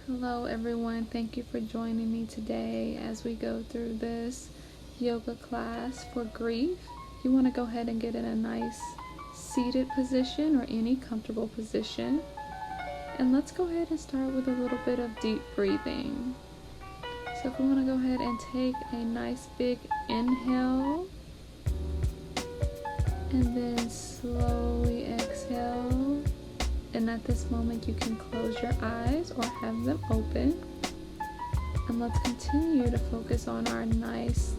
Hello everyone, thank you for joining me today as we go through this yoga class for grief. You want to go ahead and get in a nice seated position or any comfortable position. And let's go ahead and start with a little bit of deep breathing. So if we want to go ahead and take a nice big inhale and then slowly exhale. And at this moment you can close your eyes or have them open. And let's continue to focus on our nice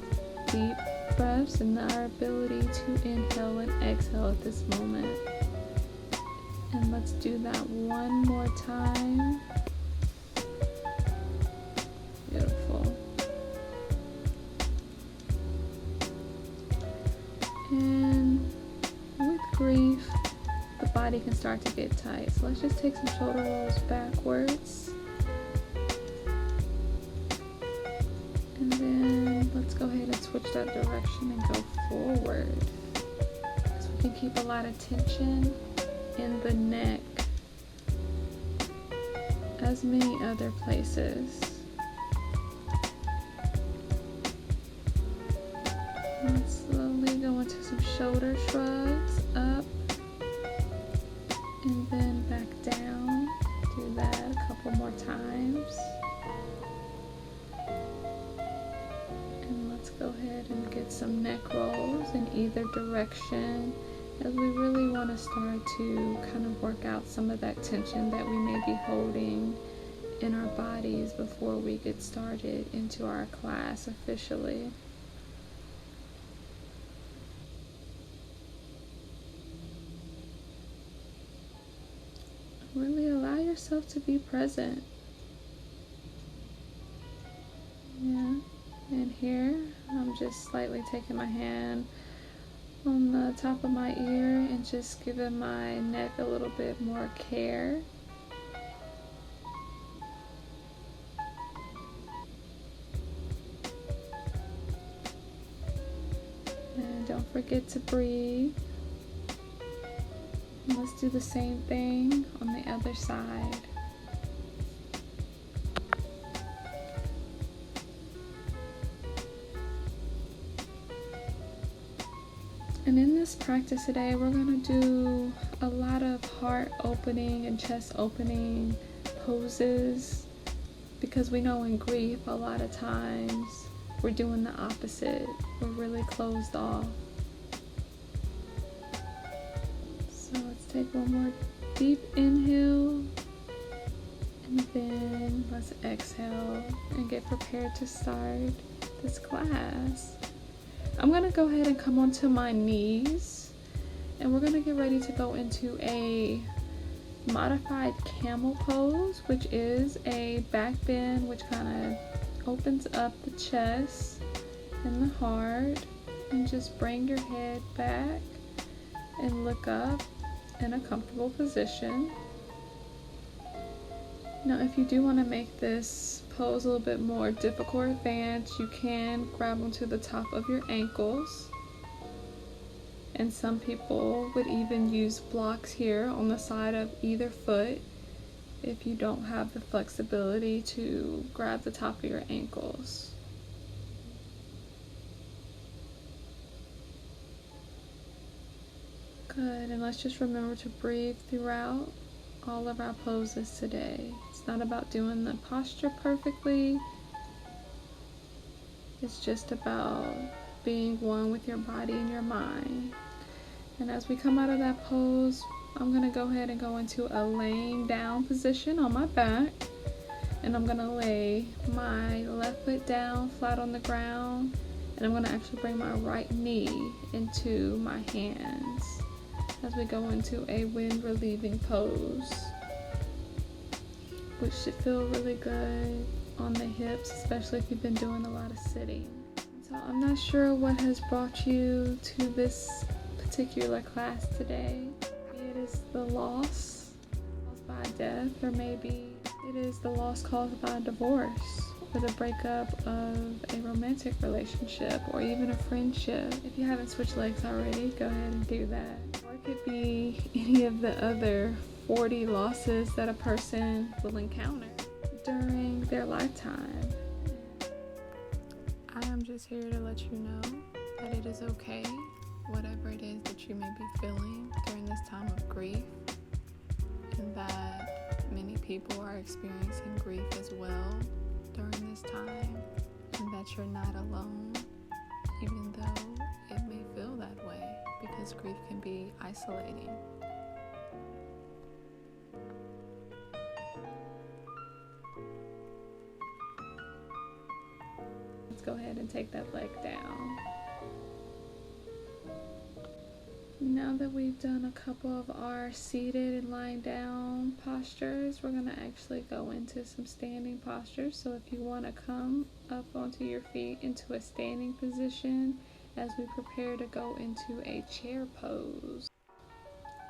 deep breaths and our ability to inhale and exhale at this moment. And let's do that one more time. Beautiful. And with grief, the body can start to get tight. So let's just take some shoulder rolls backwards. And then let's go ahead and switch that direction and go forward. So we can keep a lot of tension in the neck, as many other places. Let's slowly go into some shoulder shrugs, up and then back down. Do that a couple more times. And let's go ahead and get some neck rolls in either direction, as we really want to start to kind of work out some of that tension that we may be holding in our bodies before we get started into our class officially. Really allow yourself to be present. Yeah, and here I'm just slightly taking my hand on the top of my ear and just giving my neck a little bit more care. And don't forget to breathe. And let's do the same thing on the other side. And in this practice today, we're going to do a lot of heart opening and chest opening poses, because we know in grief a lot of times we're doing the opposite. We're really closed off. So let's take one more deep inhale, and then let's exhale and get prepared to start this class. I'm going to go ahead and come onto my knees, and we're going to get ready to go into a modified camel pose, which is a back bend which kind of opens up the chest and the heart, and just bring your head back and look up in a comfortable position. Now, if you do want to make this pose a little bit more difficult or advanced, you can grab onto the top of your ankles. And some people would even use blocks here on the side of either foot if you don't have the flexibility to grab the top of your ankles. Good, and let's just remember to breathe throughout all of our poses today. It's not about doing the posture perfectly. It's just about being one with your body and your mind. And as we come out of that pose, I'm going to go ahead and go into a laying down position on my back. And I'm going to lay my left foot down flat on the ground. And I'm going to actually bring my right knee into my hands as we go into a wind relieving pose, which should feel really good on the hips, especially if you've been doing a lot of sitting. So I'm not sure what has brought you to this particular class today. Maybe it is the loss caused by death, or maybe it is the loss caused by a divorce, or the breakup of a romantic relationship, or even a friendship. If you haven't switched legs already, go ahead and do that. Or it could be any of the other 40 losses that a person will encounter. during their lifetime. I am just here to let you know that it is okay, whatever it is that you may be feeling during this time of grief, and that many people are experiencing grief as well during this time, and that you're not alone, even though it may feel that way, because grief can be isolating. Let's go ahead and take that leg down. Now that we've done a couple of our seated and lying down postures, we're going to actually go into some standing postures. So if you want to come up onto your feet into a standing position as we prepare to go into a chair pose.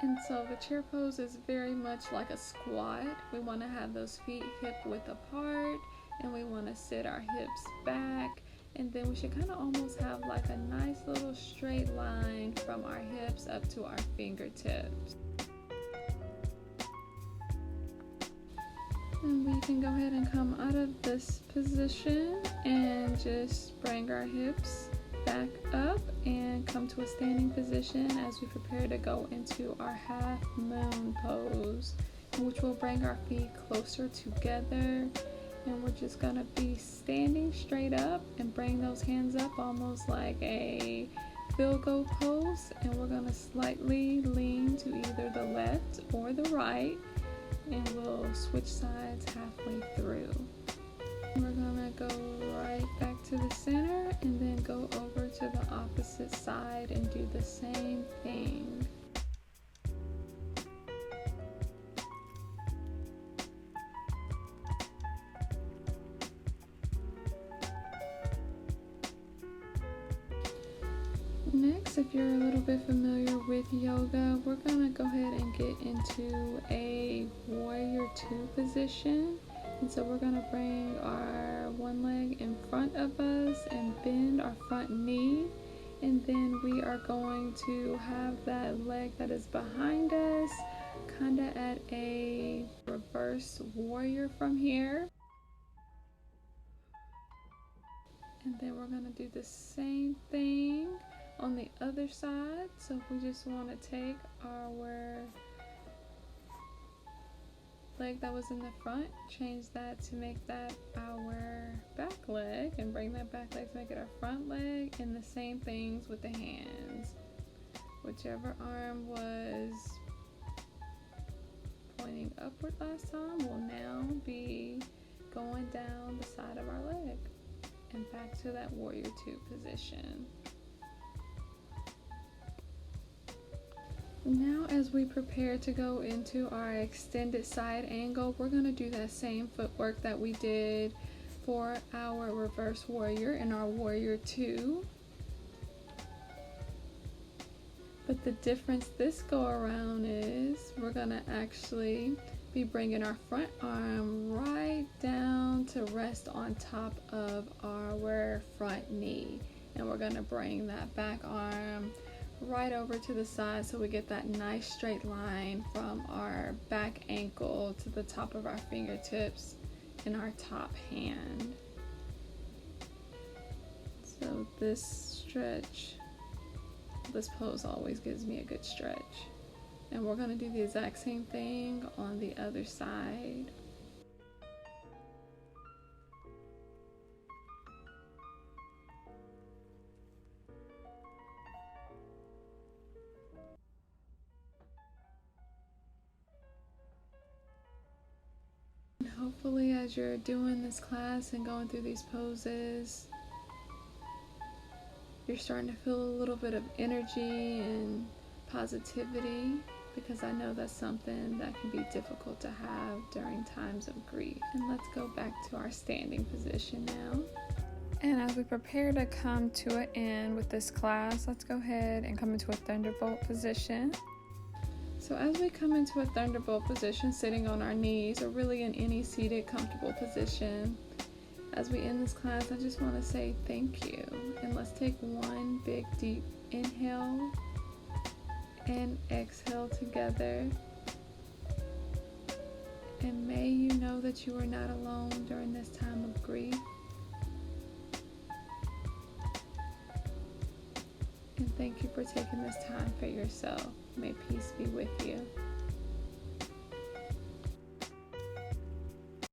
And so the chair pose is very much like a squat. We want to have those feet hip width apart, and we want to sit our hips back, and then we should kind of almost have like a nice little straight line from our hips up to our fingertips. And we can go ahead and come out of this position and just bring our hips back up and come to a standing position as we prepare to go into our half moon pose, which will bring our feet closer together. And we're just gonna be standing straight up and bring those hands up almost like a field goal pose, and we're gonna slightly lean to either the left or the right, and we'll switch sides halfway through. We're gonna go right back to the center and then go over to the opposite side and do the same thing. Next, if you're a little bit familiar with yoga, we're gonna go ahead and get into a warrior two position. And so we're gonna bring our one leg in front of us and bend our front knee. And then we are going to have that leg that is behind us kind of at a reverse warrior from here. And then we're gonna do the same thing on the other side. So we just want to take our leg that was in the front, change that to make that our back leg, and bring that back leg to make it our front leg, and the same things with the hands. Whichever arm was pointing upward last time will now be going down the side of our leg and back to that warrior two position. Now as we prepare to go into our extended side angle, we're going to do that same footwork that we did for our reverse warrior in our warrior two. But the difference this go around is we're going to actually be bringing our front arm right down to rest on top of our front knee. And we're going to bring that back arm right over to the side so we get that nice straight line from our back ankle to the top of our fingertips in our top hand. So this stretch, this pose always gives me a good stretch. And we're going to do the exact same thing on the other side. Hopefully as you're doing this class and going through these poses, you're starting to feel a little bit of energy and positivity, because I know that's something that can be difficult to have during times of grief. And let's go back to our standing position now. And as we prepare to come to an end with this class, let's go ahead and come into a thunderbolt position. So as we come into a thunderbolt position, sitting on our knees, or really in any seated comfortable position, as we end this class, I just want to say thank you. And let's take one big deep inhale and exhale together. And may you know that you are not alone during this time of grief. And thank you for taking this time for yourself. May peace be with you.